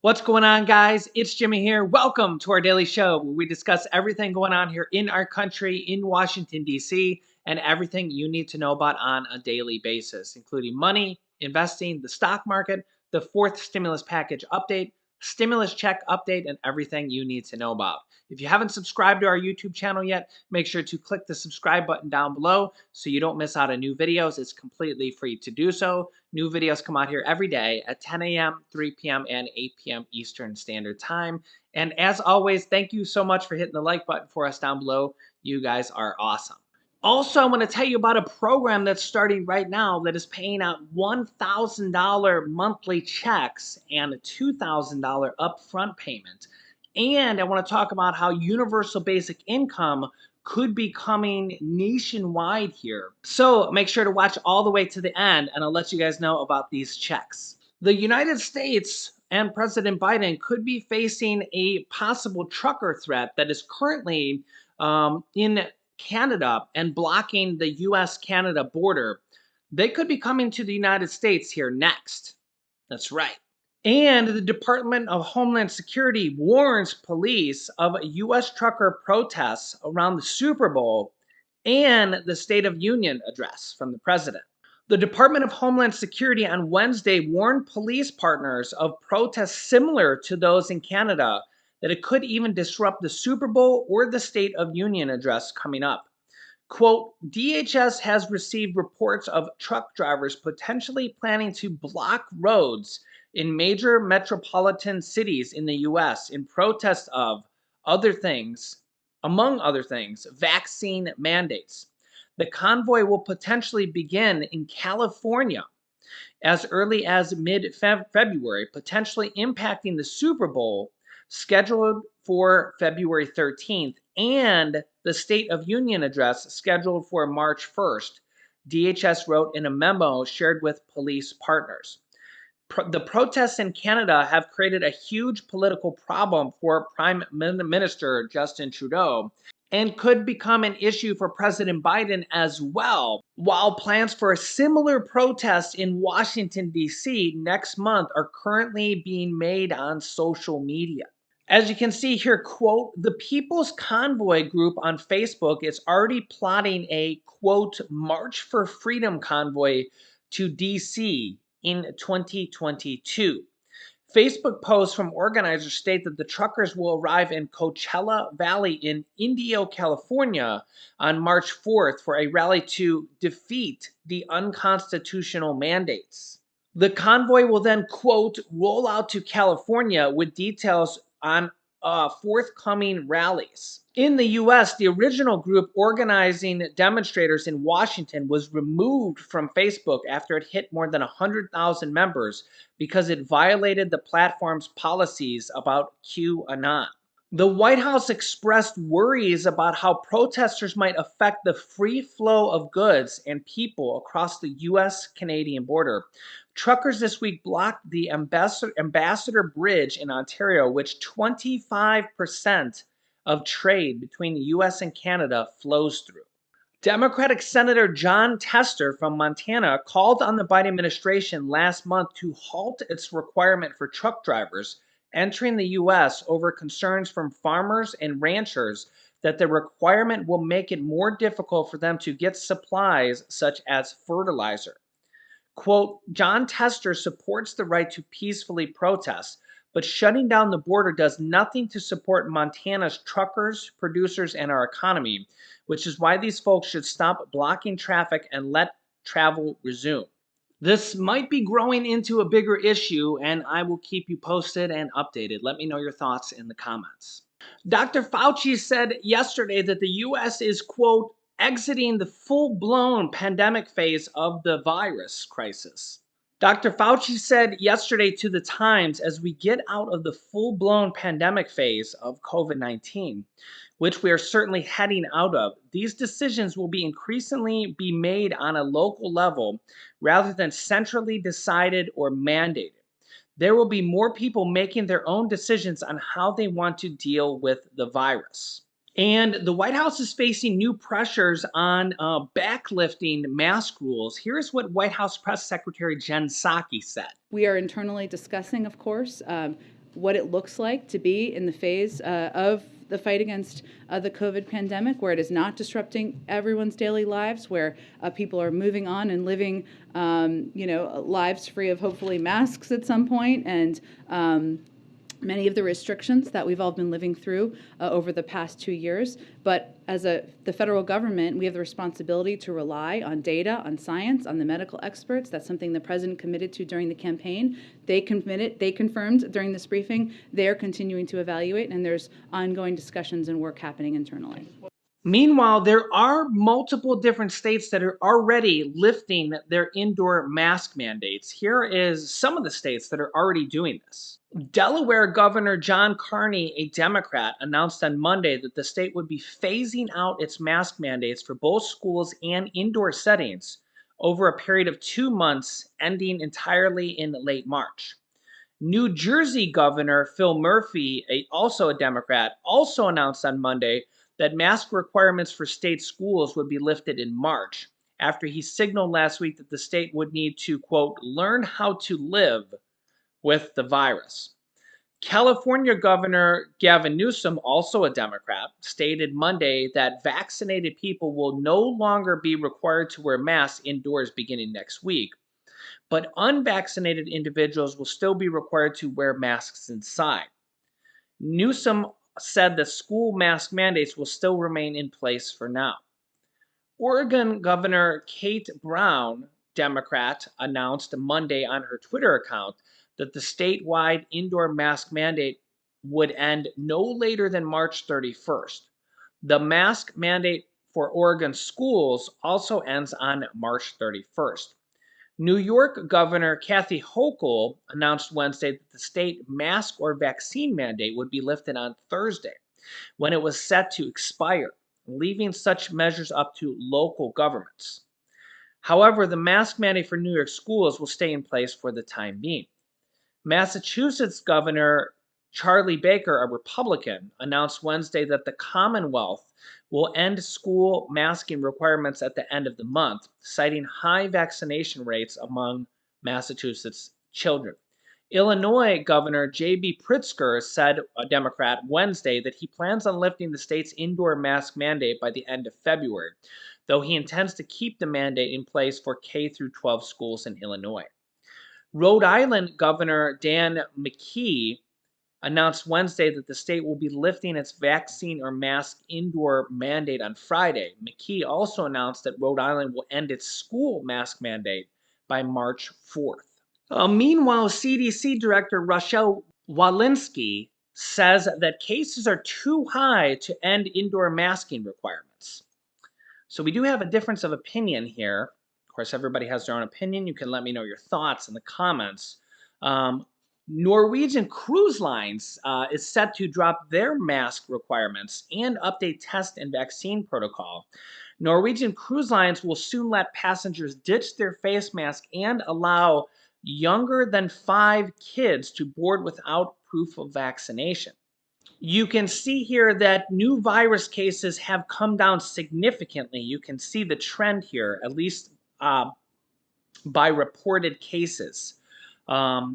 What's going on, guys? It's Jimmy here. Welcome to our daily show where we discuss everything going on here in our country, in Washington, D.C., and everything you need to know about on a daily basis, including money, investing, the stock market, the fourth stimulus package update, stimulus check update, and everything you need to know about. If you haven't subscribed to our YouTube channel yet, make sure to click the subscribe button down below so you don't miss out on new videos. It's completely free to do so. New videos come out here every day at 10 a.m., 3 p.m., and 8 p.m. Eastern Standard Time. And as always, thank you so much for hitting the like button for us down below. You guys are awesome. Also, I'm going to tell you about a program that's starting right now that is paying out $1,000 monthly checks and a $2,000 upfront payment. And I want to talk about how universal basic income could be coming nationwide here. So make sure to watch all the way to the end, and I'll let you guys know about these checks. The United States and President Biden could be facing a possible trucker threat that is currently in Canada and blocking the US-Canada border. They could be coming to the United States here next. That's right. And the Department of Homeland Security warns police of U.S. trucker protests around the Super Bowl and the State of Union address from the president. The Department of Homeland Security on Wednesday warned police partners of protests similar to those in Canada, that it could even disrupt the Super Bowl or the State of Union address coming up. Quote, DHS has received reports of truck drivers potentially planning to block roads in major metropolitan cities in the US in protest of among other things, vaccine mandates. The convoy will potentially begin in California as early as mid-February, potentially impacting the Super Bowl scheduled for February 13th and the State of Union address scheduled for March 1st, DHS wrote in a memo shared with police partners. The protests in Canada have created a huge political problem for Prime Minister Justin Trudeau and could become an issue for President Biden as well, while plans for a similar protest in Washington, D.C. next month are currently being made on social media. As you can see here, quote, the People's Convoy group on Facebook is already plotting a, quote, March for Freedom convoy to D.C. in 2022. Facebook posts from organizers state that the truckers will arrive in Coachella Valley in Indio, California on March 4th for a rally to defeat the unconstitutional mandates. The convoy will then, quote, roll out to California with details on forthcoming rallies. In the US, the original group organizing demonstrators in Washington was removed from Facebook after it hit more than 100,000 members because it violated the platform's policies about QAnon. The White House expressed worries about how protesters might affect the free flow of goods and people across the US-Canadian border. Truckers this week blocked the Ambassador Bridge in Ontario, which 25% of trade between the US and Canada flows through. Democratic Senator Jon Tester from Montana called on the Biden administration last month to halt its requirement for truck drivers entering the U.S. over concerns from farmers and ranchers that the requirement will make it more difficult for them to get supplies such as fertilizer. Quote, Jon Tester supports the right to peacefully protest, but shutting down the border does nothing to support Montana's truckers, producers, and our economy, which is why these folks should stop blocking traffic and let travel resume. This might be growing into a bigger issue, and I will keep you posted and updated. Let me know your thoughts in the comments. Dr. Fauci said yesterday that the U.S. is, quote, exiting the full-blown pandemic phase of the virus crisis. Dr. Fauci said yesterday to the Times, as we get out of the full-blown pandemic phase of COVID-19, which we are certainly heading out of, these decisions will be increasingly be made on a local level rather than centrally decided or mandated. There will be more people making their own decisions on how they want to deal with the virus. And the White House is facing new pressures on backlifting mask rules. Here's what White House Press Secretary Jen Psaki said. We are internally discussing, of course, what it looks like to be in the phase of the fight against the COVID pandemic, where it is not disrupting everyone's daily lives, where people are moving on and living, lives free of hopefully masks at some point, and many of the restrictions that we've all been living through over the past 2 years. But as the federal government, we have the responsibility to rely on data, on science, on the medical experts. That's something the president committed to during the campaign. They confirmed during this briefing, they're continuing to evaluate, and there's ongoing discussions and work happening internally. Meanwhile, there are multiple different states that are already lifting their indoor mask mandates. Here is some of the states that are already doing this. Delaware Governor John Carney, a Democrat, announced on Monday that the state would be phasing out its mask mandates for both schools and indoor settings over a period of 2 months, ending entirely in late March. New Jersey Governor Phil Murphy, also a Democrat, also announced on Monday that mask requirements for state schools would be lifted in March, after he signaled last week that the state would need to, quote, learn how to live with the virus. California Governor Gavin Newsom, also a Democrat, stated Monday that vaccinated people will no longer be required to wear masks indoors beginning next week, but unvaccinated individuals will still be required to wear masks inside. Newsom said that school mask mandates will still remain in place for now. Oregon Governor Kate Brown, Democrat, announced Monday on her Twitter account that the statewide indoor mask mandate would end no later than March 31st. The mask mandate for Oregon schools also ends on March 31st. New York Governor Kathy Hochul announced Wednesday that the state mask or vaccine mandate would be lifted on Thursday, when it was set to expire, leaving such measures up to local governments. However, the mask mandate for New York schools will stay in place for the time being. Massachusetts Governor Charlie Baker, a Republican, announced Wednesday that the Commonwealth will end school masking requirements at the end of the month, citing high vaccination rates among Massachusetts children. Illinois Governor J.B. Pritzker said, a Democrat, Wednesday that he plans on lifting the state's indoor mask mandate by the end of February, though he intends to keep the mandate in place for K through 12 schools in Illinois. Rhode Island Governor Dan McKee announced Wednesday that the state will be lifting its vaccine or mask indoor mandate on Friday. McKee also announced that Rhode Island will end its school mask mandate by March 4th. Meanwhile, CDC Director Rochelle Walensky says that cases are too high to end indoor masking requirements. So we do have a difference of opinion here. Of course, everybody has their own opinion. You can let me know your thoughts in the comments. Norwegian Cruise Lines is set to drop their mask requirements and update test and vaccine protocol. Norwegian Cruise Lines will soon let passengers ditch their face mask and allow younger than 5 kids to board without proof of vaccination. You can see here that new virus cases have come down significantly. You can see the trend here, at least by reported cases.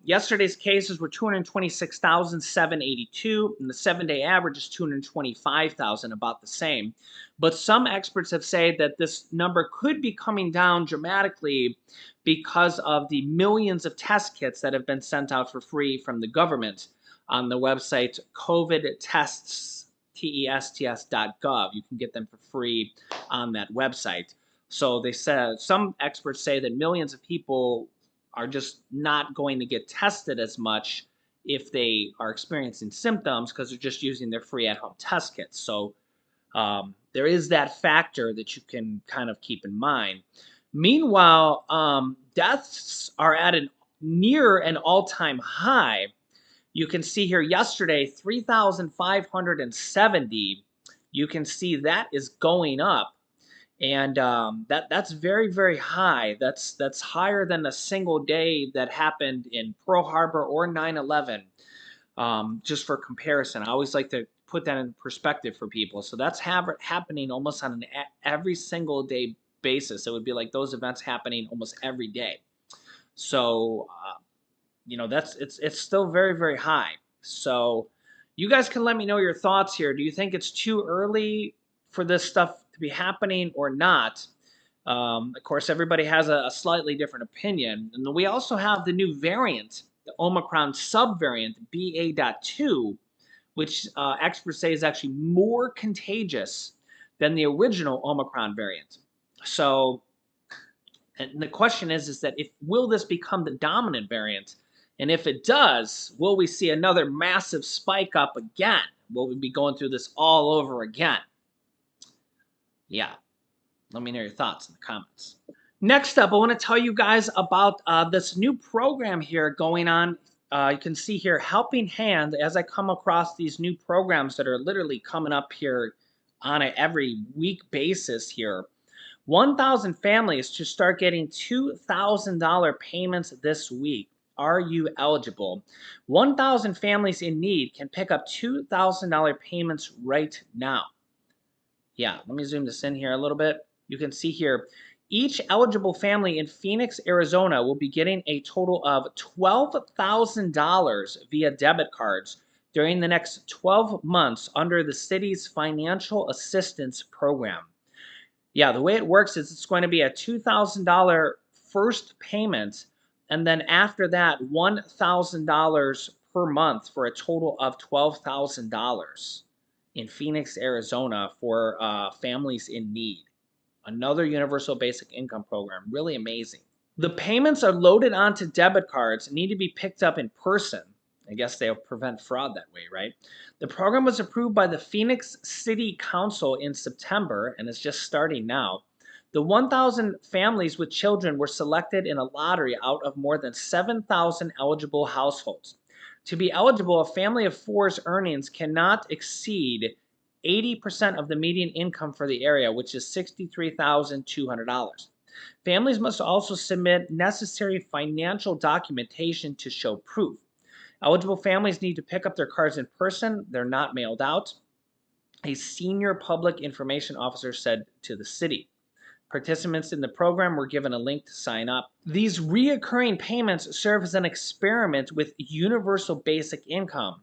Yesterday's cases were 226,782, and the 7-day average is 225,000, about the same. But some experts have said that this number could be coming down dramatically because of the millions of test kits that have been sent out for free from the government on the website covidtests.gov. You can get them for free on that website. So they said, some experts say that millions of people are just not going to get tested as much if they are experiencing symptoms because they're just using their free at-home test kits. So there is that factor that you can kind of keep in mind. Meanwhile, deaths are at near an all-time high. You can see here yesterday, 3,570. You can see that is going up. And that's very, very high. That's higher than a single day that happened in Pearl Harbor or 9/11. Just for comparison, I always like to put that in perspective for people. So that's happening almost on an every single day basis. It would be like those events happening almost every day. So that's it's still very, very high. So you guys can let me know your thoughts here. Do you think it's too early for this stuff to be happening or not? Of course, everybody has a slightly different opinion. And then we also have the new variant, the Omicron subvariant, BA.2, which experts say is actually more contagious than the original Omicron variant. So, and the question is that if will this become the dominant variant? And if it does, will we see another massive spike up again? Will we be going through this all over again? Yeah, let me know your thoughts in the comments. Next up, I want to tell you guys about this new program here going on. You can see here, Helping Hand, as I come across these new programs that are literally coming up here on an every week basis here. 1,000 families to start getting $2,000 payments this week. Are you eligible? 1,000 families in need can pick up $2,000 payments right now. Yeah, let me zoom this in here a little bit. You can see here, each eligible family in Phoenix, Arizona will be getting a total of $12,000 via debit cards during the next 12 months under the city's financial assistance program. Yeah, the way it works is it's going to be a $2,000 first payment, and then after that, $1,000 per month for a total of $12,000 in Phoenix, Arizona for families in need. Another universal basic income program, really amazing. The payments are loaded onto debit cards and need to be picked up in person. I guess they'll prevent fraud that way, right? The program was approved by the Phoenix City Council in September and is just starting now. The 1,000 families with children were selected in a lottery out of more than 7,000 eligible households. To be eligible, a family of four's earnings cannot exceed 80% of the median income for the area, which is $63,200. Families must also submit necessary financial documentation to show proof. Eligible families need to pick up their cards in person. They're not mailed out. A senior public information officer said to the city. Participants in the program were given a link to sign up. These reoccurring payments serve as an experiment with universal basic income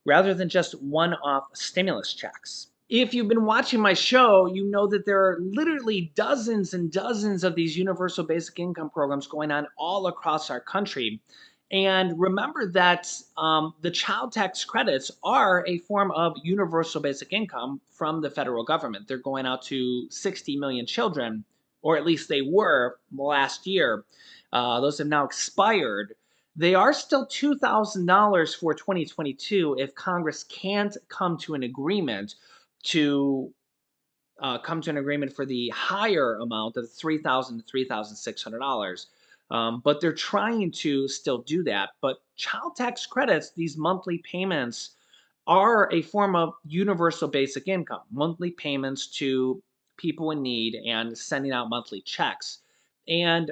rather than just one-off stimulus checks. If you've been watching my show, you know that there are literally dozens and dozens of these universal basic income programs going on all across our country. And remember that the child tax credits are a form of universal basic income from the federal government. They're going out to 60 million children, or at least they were last year. Those have now expired. They are still $2,000 for 2022 if Congress can't come to an agreement for the higher amount of $3,000 to $3,600. But they're trying to still do that. But child tax credits, these monthly payments, are a form of universal basic income, monthly payments to people in need and sending out monthly checks. And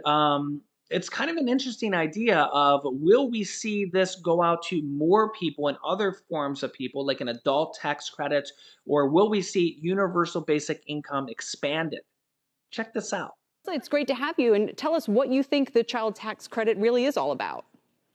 it's kind of an interesting idea of, will we see this go out to more people and other forms of people like an adult tax credit, or will we see universal basic income expanded? Check this out. It's great to have you, and tell us what you think the child tax credit really is all about.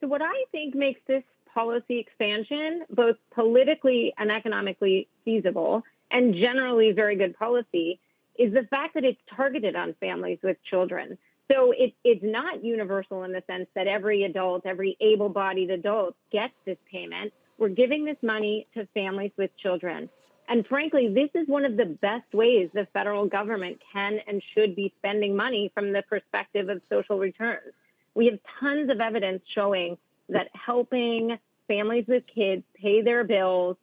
So what I think makes this policy expansion both politically and economically feasible and generally very good policy is the fact that it's targeted on families with children. So it's not universal in the sense that every adult, every able-bodied adult gets this payment. We're giving this money to families with children. And frankly, this is one of the best ways the federal government can and should be spending money from the perspective of social returns. We have tons of evidence showing that helping families with kids pay their bills,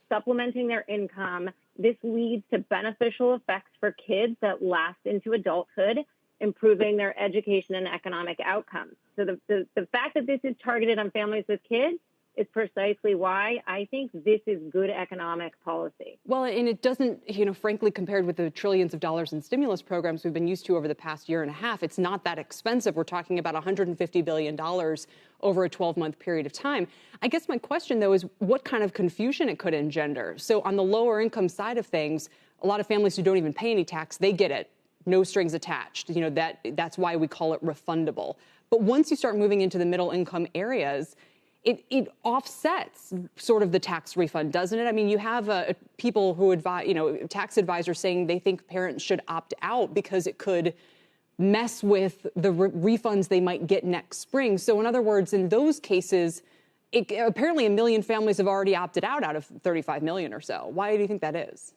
supplementing their income, this leads to beneficial effects for kids that last into adulthood, improving their education and economic outcomes. So the fact that this is targeted on families with kids is precisely why I think this is good economic policy. Well, and it doesn't, frankly, compared with the trillions of dollars in stimulus programs we've been used to over the past year and a half, it's not that expensive. We're talking about $150 billion over a 12-month period of time. I guess my question, though, is what kind of confusion it could engender. So on the lower income side of things, a lot of families who don't even pay any tax, they get it. No strings attached. That's why we call it refundable. But once you start moving into the middle income areas, it offsets sort of the tax refund, doesn't it? I mean, you have people who advise, tax advisors saying they think parents should opt out because it could mess with the refunds they might get next spring. So in other words, in those cases, apparently 1 million families have already opted out of 35 million or so. Why do you think that is?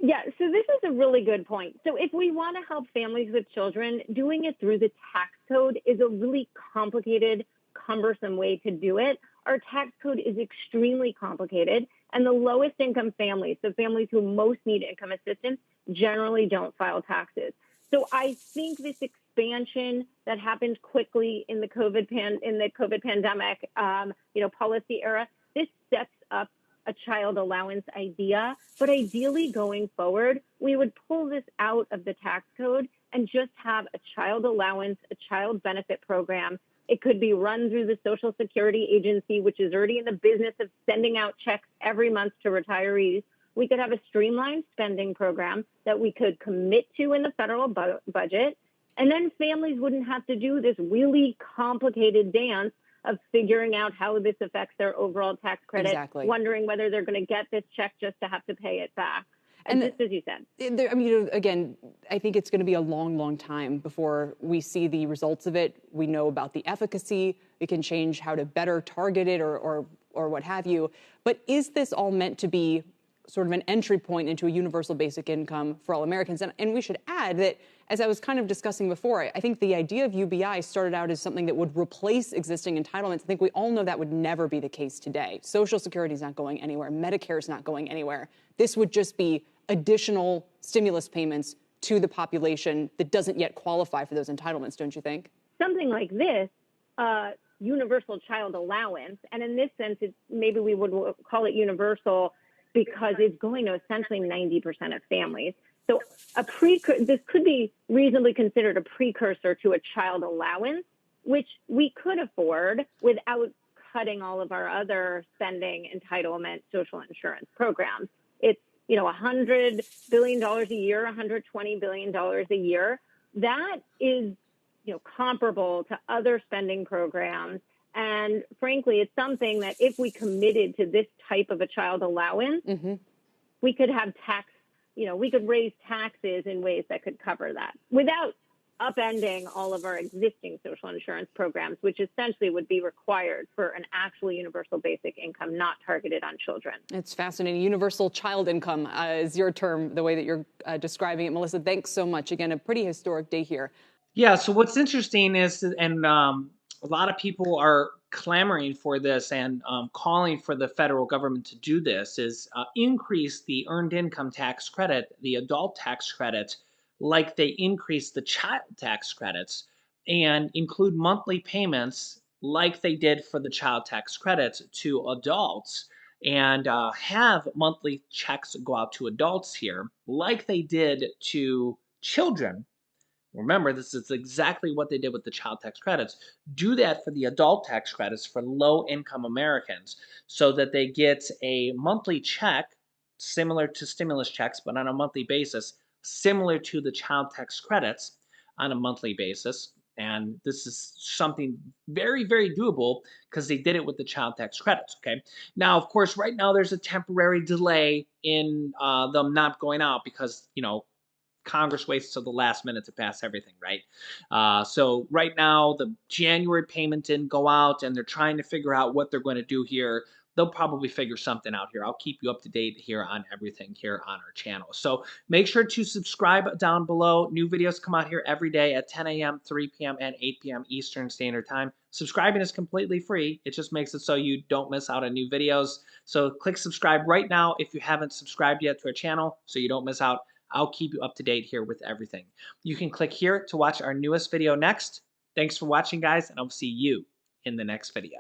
Yeah, so this is a really good point. So if we want to help families with children, doing it through the tax code is a really complicated, cumbersome way to do it. Our tax code is extremely complicated, and the lowest income families, so families who most need income assistance, generally don't file taxes. So I think this expansion that happened quickly in the COVID pandemic, policy era, this sets up a child allowance idea. But ideally, going forward, we would pull this out of the tax code and just have a child allowance, a child benefit program. It could be run through the Social Security Agency, which is already in the business of sending out checks every month to retirees. We could have a streamlined spending program that we could commit to in the federal budget. And then families wouldn't have to do this really complicated dance of figuring out how this affects their overall tax credit, Exactly. wondering whether they're going to get this check just to have to pay it back. And just as you said. Again, I think it's going to be a long, long time before we see the results of it. We know about the efficacy. We can change how to better target it or what have you. But is this all meant to be sort of an entry point into a universal basic income for all Americans? And we should add that, as I was kind of discussing before, I think the idea of UBI started out as something that would replace existing entitlements. I think we all know that would never be the case today. Social Security is not going anywhere. Medicare is not going anywhere. This would just be additional stimulus payments to the population that doesn't yet qualify for those entitlements, don't you think? Something like this, universal child allowance, and in this sense, maybe we would call it universal because it's going to essentially 90% of families. So this could be reasonably considered a precursor to a child allowance, which we could afford without cutting all of our other spending, entitlement, social insurance programs. It's $100 billion a year, $120 billion a year. That is, comparable to other spending programs. And frankly, it's something that if we committed to this type of a child allowance, we could have we could raise taxes in ways that could cover that without upending all of our existing social insurance programs, which essentially would be required for an actual universal basic income not targeted on children. It's fascinating. Universal child income is your term, the way that you're describing it. Melissa, thanks so much. Again, a pretty historic day here. Yeah, so what's interesting is, and a lot of people are clamoring for this and calling for the federal government to do this, is increase the earned income tax credit, the adult tax credit, like they increased the child tax credits, and include monthly payments like they did for the child tax credits to adults, and have monthly checks go out to adults here like they did to children. Remember, this is exactly what they did with the child tax credits. Do that for the adult tax credits for low-income Americans so that they get a monthly check similar to stimulus checks, but on a monthly basis, similar to the child tax credits on a monthly basis. And this is something very, very doable because they did it with the child tax credits, okay? Now, of course, right now there's a temporary delay in them not going out because, Congress waits till the last minute to pass everything, right? So right now, the January payment didn't go out, and they're trying to figure out what they're going to do here. They'll probably figure something out here. I'll keep you up to date here on everything here on our channel. So make sure to subscribe down below. New videos come out here every day at 10 a.m., 3 p.m., and 8 p.m. Eastern Standard Time. Subscribing is completely free. It just makes it so you don't miss out on new videos. So click subscribe right now if you haven't subscribed yet to our channel so you don't miss out. I'll keep you up to date here with everything. You can click here to watch our newest video next. Thanks for watching, guys, and I'll see you in the next video.